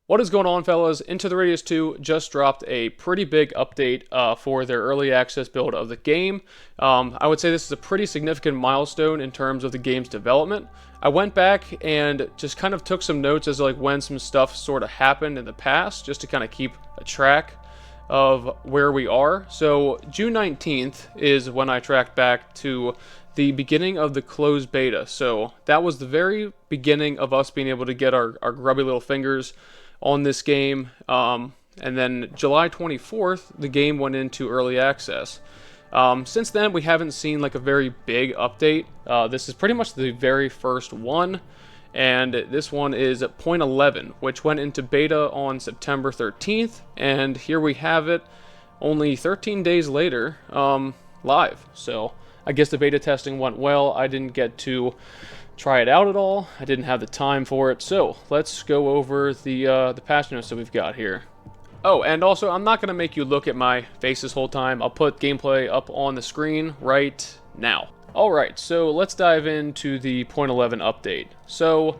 What is going on, fellas? Into the Radius 2 just dropped a pretty big update for their early access build of the game. I would say this is a pretty significant milestone in terms of the game's development. I went back and just kind of took some notes as like when some stuff sort of happened in the past, just to kind of keep a track of where we are. So June 19th is when I tracked back to the beginning of the closed beta. So that was the very beginning of us being able to get our grubby little fingers on this game, and then July 24th the game went into early access. Since then we haven't seen like a very big update. This is pretty much the very first one, and this one is at 0.11, which went into beta on September 13th, and here we have it only 13 days later, live. So I guess the beta testing went well. I didn't get to try it out at all. I didn't have the time for it. So let's go over the patch notes that we've got here. Oh, and also I'm not going to make you look at my face this whole time. I'll put gameplay up on the screen right now. Alright, so let's dive into the 0.11 update. So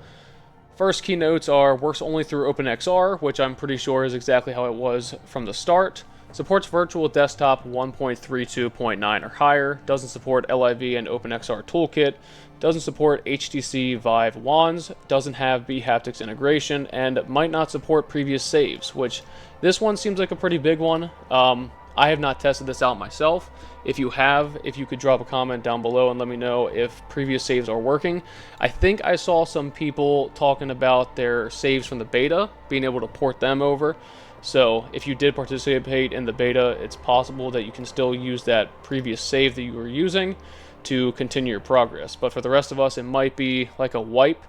first key notes are works only through OpenXR, which I'm pretty sure is exactly how it was from the start. Supports virtual desktop 1.32.9 or higher. Doesn't support LIV and OpenXR Toolkit. Doesn't support HTC Vive wands. Doesn't have bHaptics integration, and might not support previous saves, which this one seems like a pretty big one. I have not tested this out myself. If you have, if you could drop a comment down below and let me know if previous saves are working. I think I saw some people talking about their saves from the beta, being able to port them over. So if you did participate in the beta, it's possible that you can still use that previous save that you were using to continue your progress. But for the rest of us, it might be like a wipe.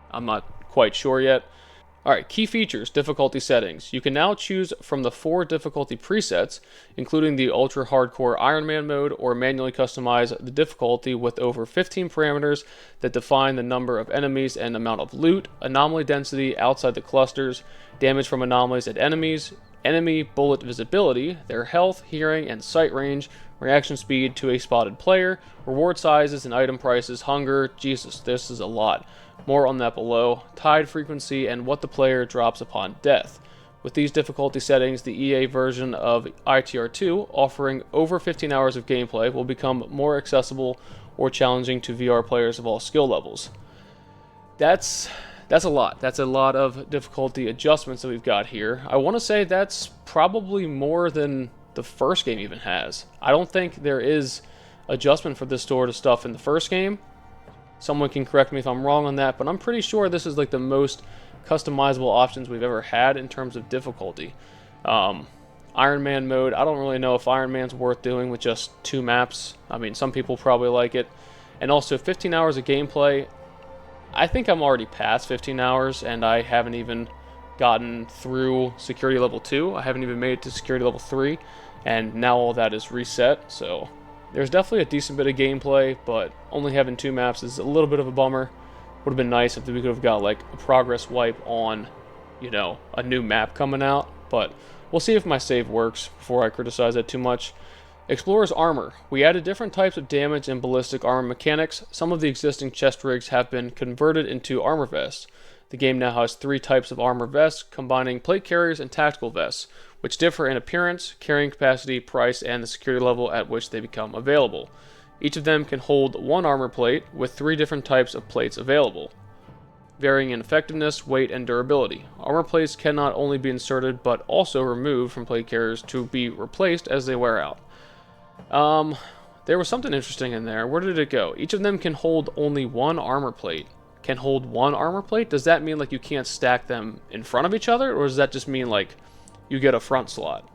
I'm not quite sure yet. Alright, key features, difficulty settings. You can now choose from the 4 difficulty presets, including the Ultra Hardcore Iron Man mode, or manually customize the difficulty with over 15 parameters that define the number of enemies and amount of loot, anomaly density outside the clusters, damage from anomalies at enemies, enemy bullet visibility, their health, hearing, and sight range, reaction speed to a spotted player, reward sizes and item prices, hunger. Jesus, this is a lot. More on that below. Tide frequency and what the player drops upon death. With these difficulty settings, the EA version of ITR2, offering over 15 hours of gameplay, will become more accessible or challenging to VR players of all skill levels. That's a lot. That's a lot of difficulty adjustments that we've got here. I want to say that's probably more than the first game even has. I don't think there is adjustment for this sort of stuff in the first game. Someone can correct me if I'm wrong on that, but I'm pretty sure this is like the most customizable options we've ever had in terms of difficulty. Iron Man mode, I don't really know if Iron Man's worth doing with just 2 maps. I mean, some people probably like it. And also 15 hours of gameplay. I think I'm already past 15 hours, and I haven't even gotten through security level 2. I haven't even made it to security level 3, and now all that is reset, so there's definitely a decent bit of gameplay, but only having 2 maps is a little bit of a bummer. Would have been nice if we could have got like a progress wipe on, you know, a new map coming out, but we'll see if my save works before I criticize it too much. Explorer's armor. We added different types of damage and ballistic armor mechanics. Some of the existing chest rigs have been converted into armor vests. The game now has 3 types of armor vests, combining plate carriers and tactical vests, which differ in appearance, carrying capacity, price, and the security level at which they become available. Each of them can hold 1 armor plate, with 3 different types of plates available, varying in effectiveness, weight, and durability. Armor plates can not only be inserted, but also removed from plate carriers to be replaced as they wear out. There was something interesting in there. Where did it go? Each of them can hold only 1 armor plate. Can hold 1 armor plate? Does that mean like you can't stack them in front of each other, or does that just mean like you get a front slot?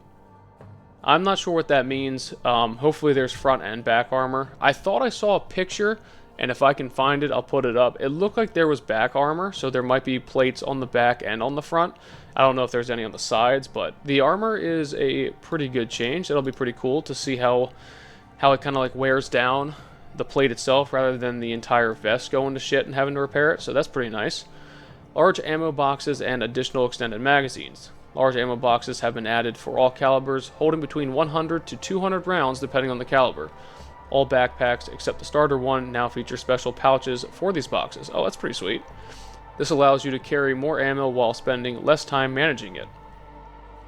I'm not sure what that means. Hopefully there's front and back armor. I thought I saw a picture, and if I can find it, I'll put it up. It looked like there was back armor, so there might be plates on the back and on the front. I don't know if there's any on the sides, but the armor is a pretty good change. It'll be pretty cool to see how it kind of like wears down the plate itself rather than the entire vest going to shit and having to repair it, so that's pretty nice. Large ammo boxes and additional extended magazines. Large ammo boxes have been added for all calibers, holding between 100 to 200 rounds depending on the caliber. All backpacks except the starter one now feature special pouches for these boxes. Oh, that's pretty sweet. This allows you to carry more ammo while spending less time managing it.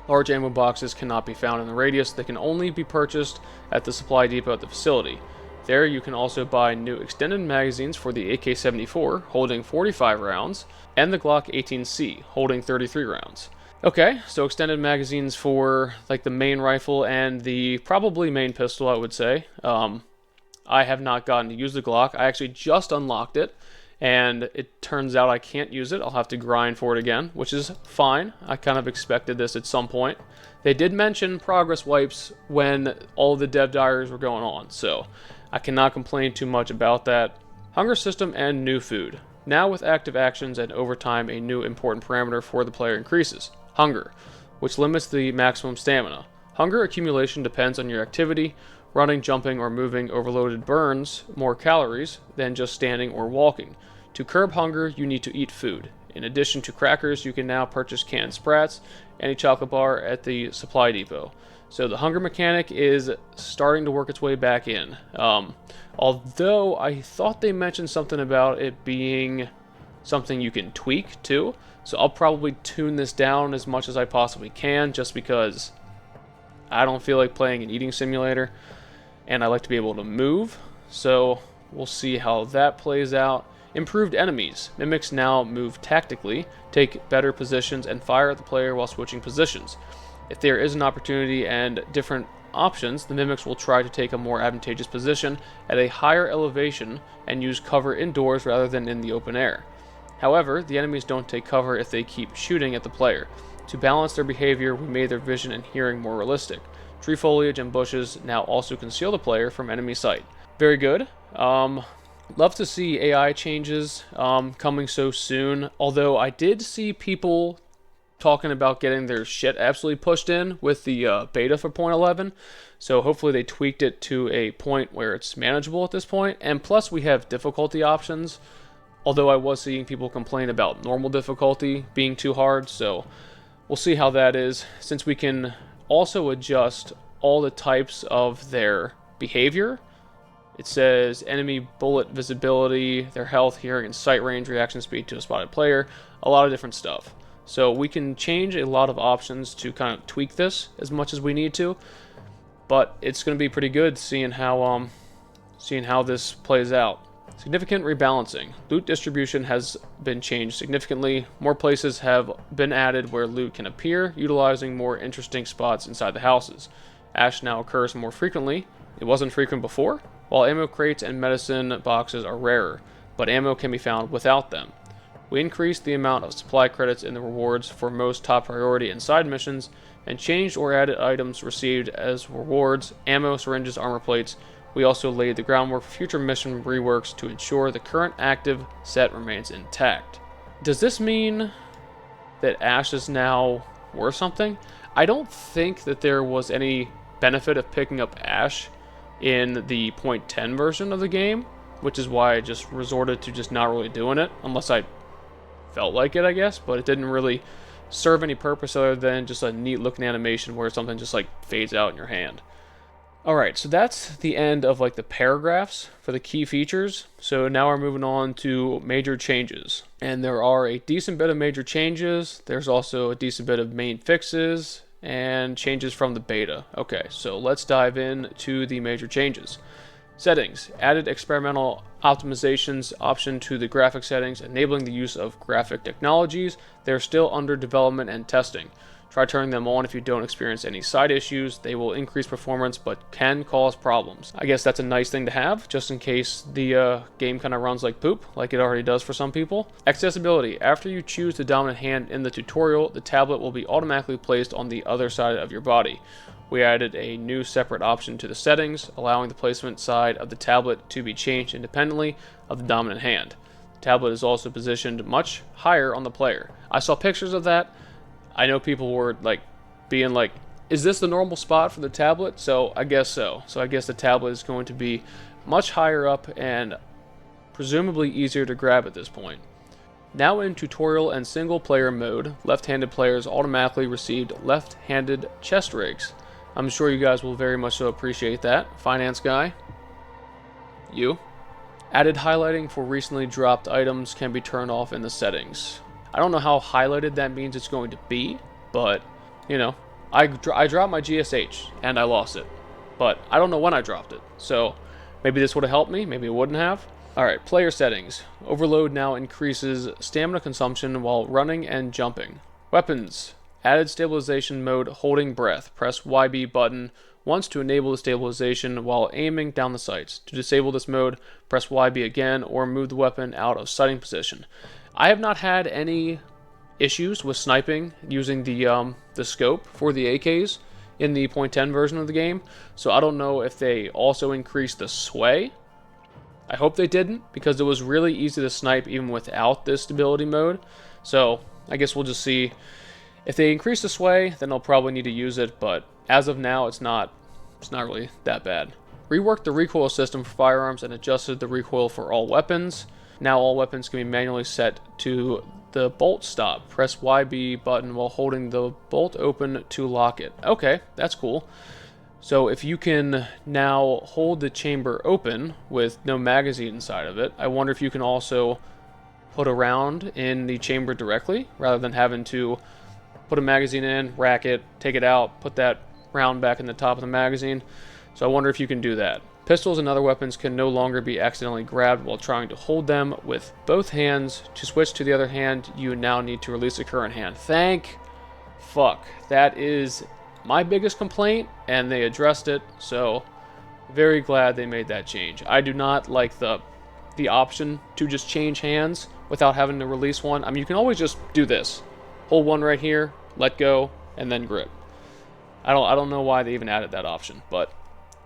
Large ammo boxes cannot be found in the radius. They can only be purchased at the supply depot at the facility. There you can also buy new extended magazines for the AK-74, holding 45 rounds, and the Glock 18C, holding 33 rounds. Okay, so extended magazines for like the main rifle and the probably main pistol, I would say. I have not gotten to use the Glock. I actually just unlocked it, and it turns out I can't use it. I'll have to grind for it again, which is fine. I kind of expected this at some point. They did mention progress wipes when all the dev diaries were going on, so I cannot complain too much about that. Hunger system and new food. Now with active actions and overtime, a new important parameter for the player increases. Hunger, which limits the maximum stamina. Hunger accumulation depends on your activity. Running, jumping, or moving overloaded burns more calories than just standing or walking. To curb hunger, you need to eat food. In addition to crackers, you can now purchase canned Sprats and a chocolate bar at the supply depot. So the hunger mechanic is starting to work its way back in. Although I thought they mentioned something about it being something you can tweak too. So I'll probably tune this down as much as I possibly can, just because I don't feel like playing an eating simulator, and I like to be able to move. So we'll see how that plays out. Improved enemies. Mimics now move tactically, take better positions, and fire at the player while switching positions. If there is an opportunity and different options, the mimics will try to take a more advantageous position at a higher elevation and use cover indoors rather than in the open air. However, the enemies don't take cover if they keep shooting at the player. To balance their behavior, we made their vision and hearing more realistic. Tree foliage and bushes now also conceal the player from enemy sight. Very good. Love to see AI changes coming so soon, although I did see people talking about getting their shit absolutely pushed in with the beta for 0.11, so hopefully they tweaked it to a point where it's manageable at this point. And plus we have difficulty options, although I was seeing people complain about normal difficulty being too hard, so we'll see how that is, since we can also adjust all the types of their behavior. It says enemy bullet visibility, their health, hearing, and sight range, reaction speed to a spotted player, a lot of different stuff. So we can change a lot of options to kind of tweak this as much as we need to, but it's going to be pretty good seeing how this plays out. Significant rebalancing. Loot distribution has been changed significantly. More places have been added where loot can appear, utilizing more interesting spots inside the houses. Ash now occurs more frequently. It wasn't frequent before, while ammo crates and medicine boxes are rarer, but ammo can be found without them. We increased the amount of supply credits in the rewards for most top priority and side missions, and changed or added items received as rewards, ammo, syringes, armor plates. We also laid the groundwork for future mission reworks to ensure the current active set remains intact. Does this mean that Ash is now worth something? I don't think that there was any benefit of picking up Ash in the .10 version of the game, which is why I just resorted to just not really doing it, unless I felt like it, I guess, but it didn't really serve any purpose other than just a neat looking animation where something just like fades out in your hand. Alright, so that's the end of like the paragraphs for the key features. So now we're moving on to major changes. And there are a decent bit of major changes. There's also a decent bit of main fixes and changes from the beta. Okay, so let's dive into the major changes. Settings. Added experimental optimizations option to the graphic settings, enabling the use of graphic technologies. They're still under development and testing. Try turning them on if you don't experience any side issues. They will increase performance but can cause problems. I guess that's a nice thing to have, just in case the game kind of runs like poop, like it already does for some people. Accessibility. After you choose the dominant hand in the tutorial, the tablet will be automatically placed on the other side of your body. We added a new separate option to the settings, allowing the placement side of the tablet to be changed independently of the dominant hand. The tablet is also positioned much higher on the player. I saw pictures of that. I know people were like being like, is this the normal spot for the tablet? So I guess so. So I guess the tablet is going to be much higher up and presumably easier to grab at this point. Now in tutorial and single player mode, left-handed players automatically received left-handed chest rigs. I'm sure you guys will very much so appreciate that. Finance guy, you. Added highlighting for recently dropped items can be turned off in the settings. I don't know how highlighted that means it's going to be, but, you know, I dropped my GSH, and I lost it. But I don't know when I dropped it, so maybe this would have helped me, maybe it wouldn't have. Alright, player settings. Overload now increases stamina consumption while running and jumping. Weapons. Added stabilization mode, holding breath. Press YB button once to enable the stabilization while aiming down the sights. To disable this mode, press YB again or move the weapon out of sighting position. I have not had any issues with sniping using the scope for the AKs in the .10 version of the game, so I don't know if they also increased the sway. I hope they didn't, because it was really easy to snipe even without this stability mode. So I guess we'll just see. If they increase the sway, then I'll probably need to use it, but as of now, it's not really that bad. Reworked the recoil system for firearms and adjusted the recoil for all weapons. Now all weapons can be manually set to the bolt stop. Press YB button while holding the bolt open to lock it. Okay, that's cool. So if you can now hold the chamber open with no magazine inside of it, I wonder if you can also put a round in the chamber directly, rather than having to put a magazine in, rack it, take it out, put that round back in the top of the magazine. So I wonder if you can do that. Pistols and other weapons can no longer be accidentally grabbed while trying to hold them with both hands. To switch to the other hand, you now need to release the current hand. Thank fuck. That is my biggest complaint, and they addressed it, so very glad they made that change. I do not like the option to just change hands without having to release one. I mean, you can always just do this. Hold one right here, let go, and then grip. I don't know why they even added that option, but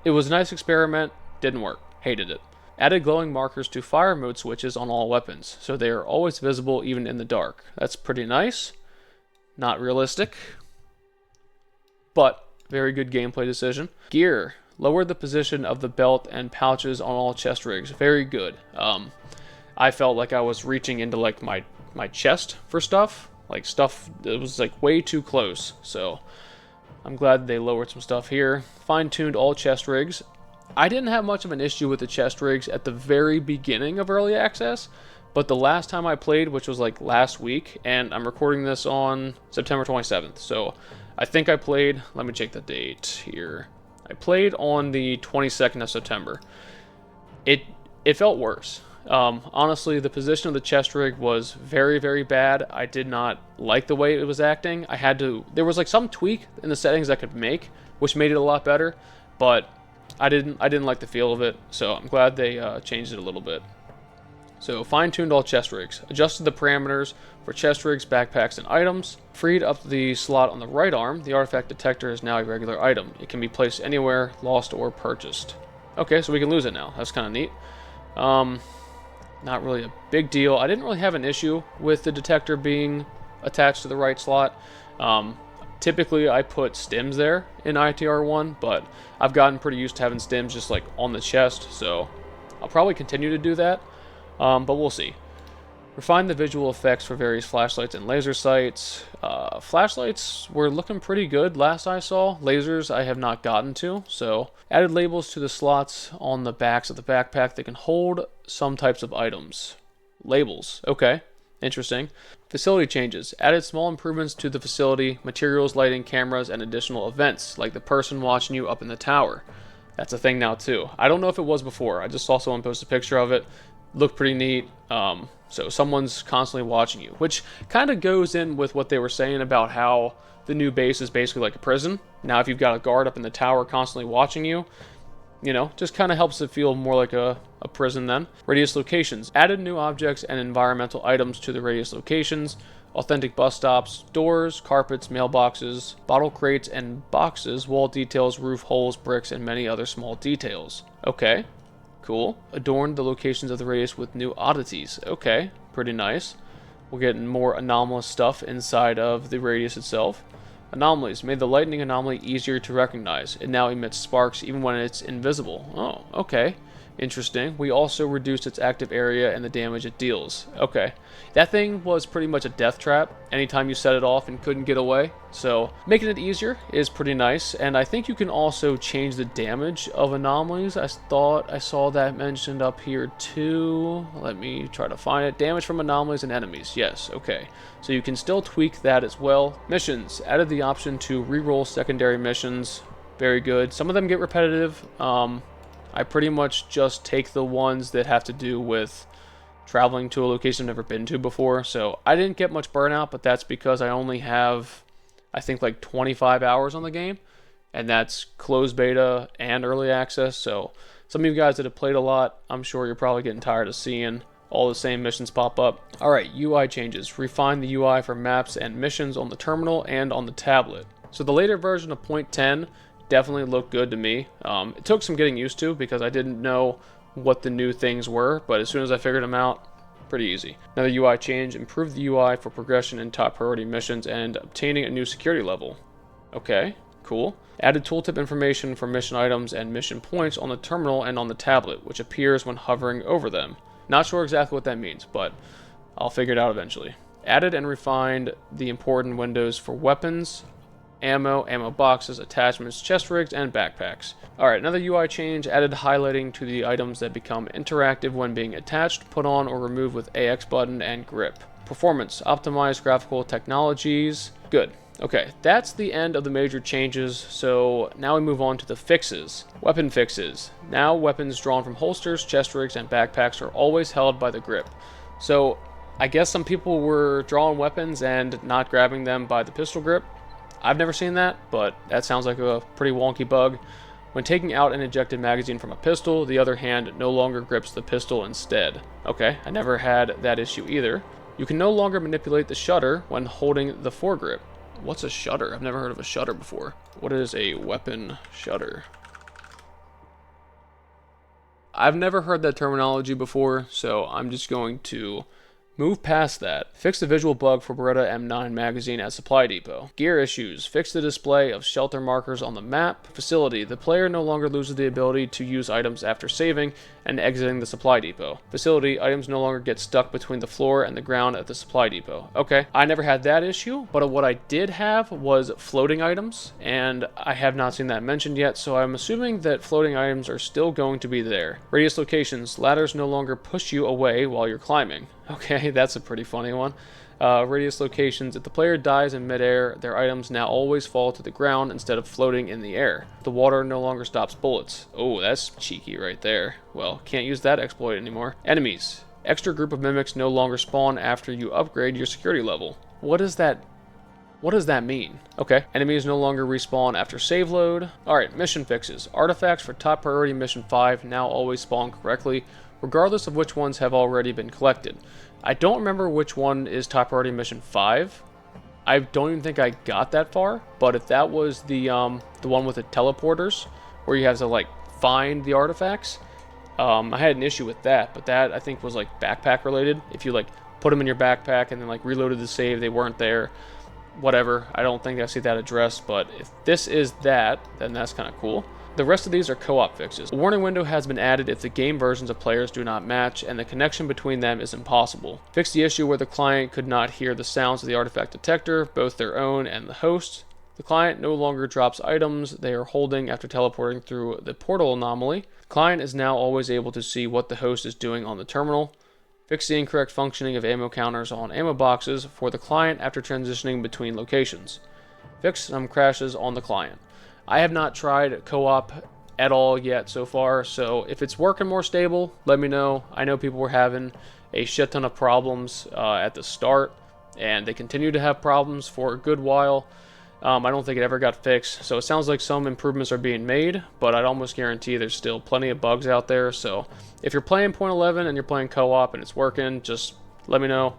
it was a nice experiment, didn't work, hated it. Added glowing markers to fire mode switches on all weapons, so they are always visible even in the dark. That's pretty nice. Not realistic, but very good gameplay decision. Gear. Lowered the position of the belt and pouches on all chest rigs. Very good. I felt like I was reaching into like my chest for stuff. Like stuff that was like way too close. So I'm glad they lowered some stuff here. Fine-tuned all chest rigs. I didn't have much of an issue with the chest rigs at the very beginning of early access, but the last time I played, which was like last week, and I'm recording this on September 27th, so I think I played, let me check the date here. I played on the 22nd of September. It felt worse. Honestly, the position of the chest rig was very, very bad. I did not like the way it was acting. There was like some tweak in the settings I could make, which made it a lot better, but I didn't like the feel of it, so I'm glad they changed it a little bit. So fine-tuned all chest rigs, adjusted the parameters for chest rigs, backpacks, and items, freed up the slot on the right arm. The artifact detector is now a regular item. It can be placed anywhere, lost, or purchased. Okay, so we can lose it now. That's kind of neat. Not really a big deal. I didn't really have an issue with the detector being attached to the right slot. Typically, I put stims there in ITR1, but I've gotten pretty used to having stims just like on the chest, so I'll probably continue to do that. But we'll see. Refine the visual effects for various flashlights and laser sights. Flashlights were looking pretty good last I saw. Lasers I have not gotten to, so added labels to the slots on the backs of the backpack that can hold some types of items. Labels, okay, interesting. Facility changes. Added small improvements to the facility, materials, lighting, cameras, and additional events, like the person watching you up in the tower. That's a thing now too. I don't know if it was before. I just saw someone post a picture of it. Looked pretty neat. So someone's constantly watching you, which kind of goes in with what they were saying about how the new base is basically like a prison. Now, if you've got a guard up in the tower constantly watching you, you know, just kind of helps it feel more like a prison then. Radius locations. Added new objects and environmental items to the radius locations. Authentic bus stops, doors, carpets, mailboxes, bottle crates and boxes, wall details, roof holes, bricks, and many other small details. Okay. Cool. Adorned the locations of the radius with new oddities. Okay, pretty nice. We're getting more anomalous stuff inside of the radius itself. Anomalies. Made the lightning anomaly easier to recognize. It now emits sparks even when it's invisible. Oh, okay. Interesting. We also reduced its active area and the damage it deals. Okay. That thing was pretty much a death trap anytime you set it off and couldn't get away. So making it easier is pretty nice. And I think you can also change the damage of anomalies. I thought I saw that mentioned up here too. Let me try to find it. Damage from anomalies and enemies. Yes, okay. So you can still tweak that as well. Missions. Added the option to reroll secondary missions. Very good. Some of them get repetitive. I pretty much just take the ones that have to do with traveling to a location I've never been to before. So I didn't get much burnout, but that's because I only have, I think, like 25 hours on the game. And that's closed beta and early access. So some of you guys that have played a lot, I'm sure you're probably getting tired of seeing all the same missions pop up. Alright, UI changes. Refine the UI for maps and missions on the terminal and on the tablet. So the later version of 0.10 definitely looked good to me. It took some getting used to because I didn't know what the new things were, but as soon as I figured them out, pretty easy. Another UI change, improved the UI for progression in top priority missions and obtaining a new security level. Okay, cool. Added tooltip information for mission items and mission points on the terminal and on the tablet, which appears when hovering over them. Not sure exactly what that means, but I'll figure it out eventually. Added and refined the important windows for weapons, ammo boxes, attachments, chest rigs, and backpacks. Alright, another UI change, added highlighting to the items that become interactive when being attached, put on, or removed with AX button and grip. Performance, optimized graphical technologies. Good. Okay, that's the end of the major changes, so now we move on to the fixes. Weapon fixes. Now weapons drawn from holsters, chest rigs, and backpacks are always held by the grip. So, I guess some people were drawing weapons and not grabbing them by the pistol grip. I've never seen that, but that sounds like a pretty wonky bug. When taking out an ejected magazine from a pistol, the other hand no longer grips the pistol instead. Okay, I never had that issue either. You can no longer manipulate the shutter when holding the foregrip. What's a shutter? I've never heard of a shutter before. What is a weapon shutter? I've never heard that terminology before, so I'm just going to move past that. Fix the visual bug for Beretta M9 magazine at Supply Depot. Gear issues. Fix the display of shelter markers on the map. Facility. The player no longer loses the ability to use items after saving and exiting the Supply Depot. Facility. Items no longer get stuck between the floor and the ground at the Supply Depot. Okay, I never had that issue, but what I did have was floating items, and I have not seen that mentioned yet, so I'm assuming that floating items are still going to be there. Radius locations. Ladders no longer push you away while you're climbing. Okay, that's a pretty funny one. Radius locations. If the player dies in midair, their items now always fall to the ground instead of floating in the air. The water no longer stops bullets. Oh, that's cheeky right there. Well, can't use that exploit anymore. Enemies. Extra group of mimics no longer spawn after you upgrade your security level. What does that mean? Okay. Enemies no longer respawn after save load. Alright, mission fixes. Artifacts for top priority mission 5 now always spawn correctly, regardless of which ones have already been collected. I don't remember which one is top priority mission 5. I don't even think I got that far, but if that was the one with the teleporters, where you have to like find the artifacts, I had an issue with that, but that I think was like backpack related. If you like put them in your backpack and then like reloaded the save, they weren't there. Whatever, I don't think I see that addressed, but if this is that, then that's kind of cool. The rest of these are co-op fixes. A warning window has been added if the game versions of players do not match and the connection between them is impossible. Fix the issue where the client could not hear the sounds of the artifact detector, both their own and the host. The client no longer drops items they are holding after teleporting through the portal anomaly. The client is now always able to see what the host is doing on the terminal. Fix the incorrect functioning of ammo counters on ammo boxes for the client after transitioning between locations. Fix some crashes on the client. I have not tried co-op at all yet so far, so if it's working more stable, let me know. I know people were having a shit ton of problems at the start, and they continue to have problems for a good while. I don't think it ever got fixed, so it sounds like some improvements are being made, but I'd almost guarantee there's still plenty of bugs out there, so if you're playing .11 and you're playing co-op and it's working, just let me know.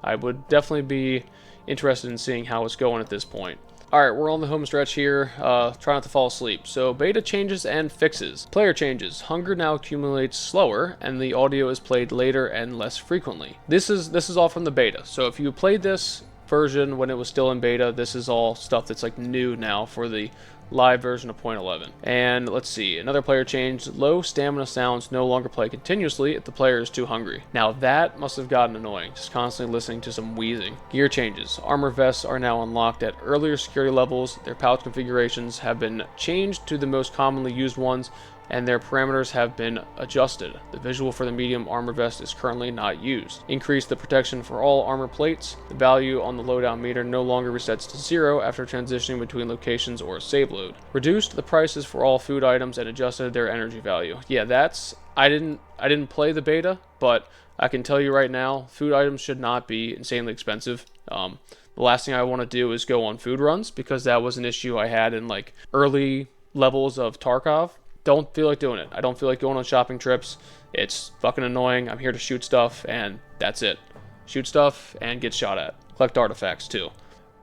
I would definitely be interested in seeing how it's going at this point. Alright, we're on the home stretch here. Try not to fall asleep. So, beta changes and fixes. Player changes. Hunger now accumulates slower, and the audio is played later and less frequently. This is all from the beta. So, if you played this version when it was still in beta, this is all stuff that's like new now for the live version of 0.11. And let's see, another player change: low stamina sounds no longer play continuously if the player is too hungry. Now that must have gotten annoying, just constantly listening to some wheezing. Gear changes: armor vests are now unlocked at earlier security levels, their pouch configurations have been changed to the most commonly used ones, and their parameters have been adjusted. The visual for the medium armor vest is currently not used. Increase the protection for all armor plates. The value on the loadout meter no longer resets to 0 after transitioning between locations or a save load. Reduced the prices for all food items and adjusted their energy value. Yeah, that's... I didn't play the beta, but I can tell you right now, food items should not be insanely expensive. The last thing I want to do is go on food runs, because that was an issue I had in like early levels of Tarkov. Don't feel like doing it. I don't feel like going on shopping trips. It's fucking annoying. I'm here to shoot stuff, and that's it. Shoot stuff and get shot at. Collect artifacts too.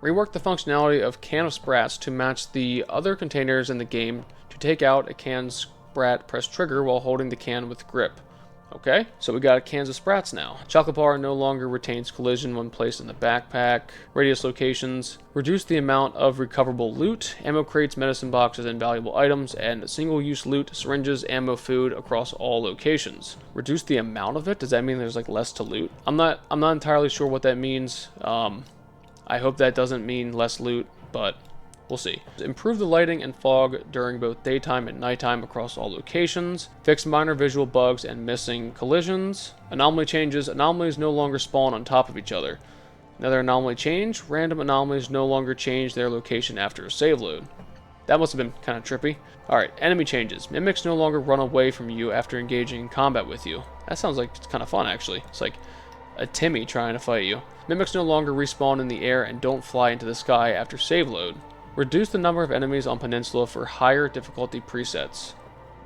Rework the functionality of Can of Sprats to match the other containers in the game. To take out a can sprat, press trigger while holding the can with grip. Okay, so we got cans of Sprats now. Chocolate bar no longer retains collision when placed in the backpack. Radius locations. Reduce the amount of recoverable loot, ammo crates, medicine boxes, and valuable items, and single-use loot, syringes, ammo, food across all locations. Reduce the amount of it? Does that mean there's like less to loot? I'm not entirely sure what that means. I hope that doesn't mean less loot, but we'll see. Improve the lighting and fog during both daytime and nighttime across all locations. Fix minor visual bugs and missing collisions. Anomaly changes. Anomalies no longer spawn on top of each other. Another anomaly change. Random anomalies no longer change their location after a save load. That must have been kind of trippy. Alright, enemy changes. Mimics no longer run away from you after engaging in combat with you. That sounds like it's kind of fun, actually. It's like a Timmy trying to fight you. Mimics no longer respawn in the air and don't fly into the sky after save load. Reduce the number of enemies on Peninsula for higher difficulty presets.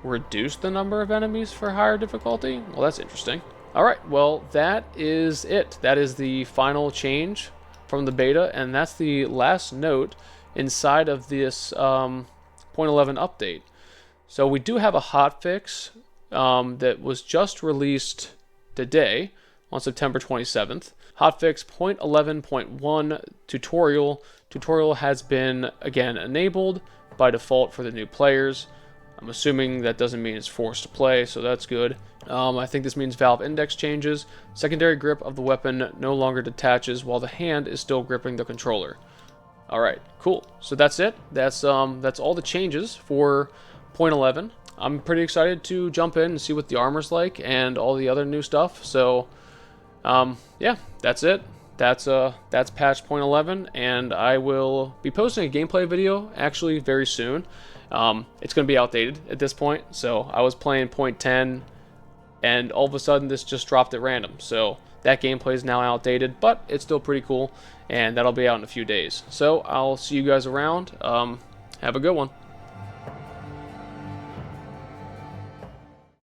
Reduce the number of enemies for higher difficulty? Well, that's interesting. Alright, well, that is it. That is the final change from the beta, and that's the last note inside of this 0.11 update. So we do have a hotfix that was just released today on September 27th. Hotfix 0.11.1 tutorial. Tutorial has been, again, enabled by default for the new players. I'm assuming that doesn't mean it's forced to play, so that's good. I think this means Valve Index changes. Secondary grip of the weapon no longer detaches while the hand is still gripping the controller. Alright, cool. So that's it. That's all the changes for 0.11. I'm pretty excited to jump in and see what the armor's like and all the other new stuff. So, yeah, that's it. That's patch 0.11, and I will be posting a gameplay video actually very soon. It's going to be outdated at this point, so I was playing 0.10, and all of a sudden this just dropped at random. So that gameplay is now outdated, but it's still pretty cool, and that'll be out in a few days. So I'll see you guys around. Have a good one.